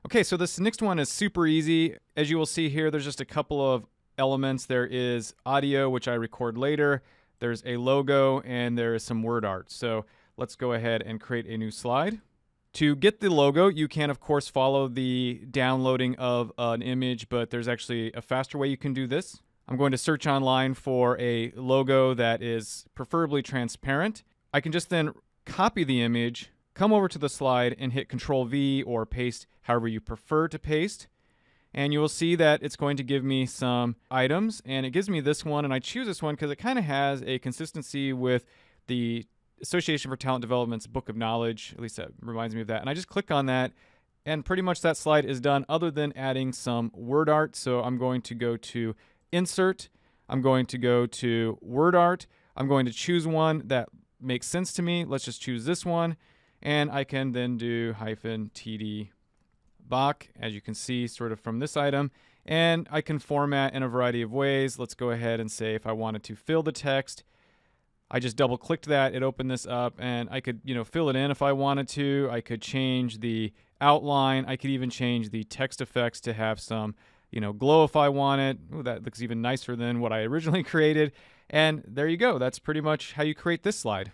Okay, so this next one is super easy. As you will see here, there's just a couple of elements. There is audio, which I record later. There's a logo, and there is some word art. So let's go ahead and create a new slide. To get the logo, you can, of course, follow the downloading of an image, but there's actually a faster way you can do this. I'm going to search online for a logo that is preferably transparent. I can just then copy the image, come over to the slide, and hit Control V or paste however you prefer to paste. And you will see that it's going to give me some items, and it gives me this one, and I choose this one because it kind of has a consistency with the Association for Talent Development's Book of Knowledge. At least that reminds me of that. And I just click on that, and pretty much that slide is done other than adding some word art. So I'm going to go to Insert. I'm going to go to Word Art. I'm going to choose one that makes sense to me. Let's just choose this one. And I can then do -TD Bach, as you can see, sort of from this item. And I can format in a variety of ways. Let's go ahead and say if I wanted to fill the text, I just double clicked that, it opened this up, and I could, fill it in if I wanted to. I could change the outline. I could even change the text effects to have some, glow if I wanted. Ooh, that looks even nicer than what I originally created. And there you go. That's pretty much how you create this slide.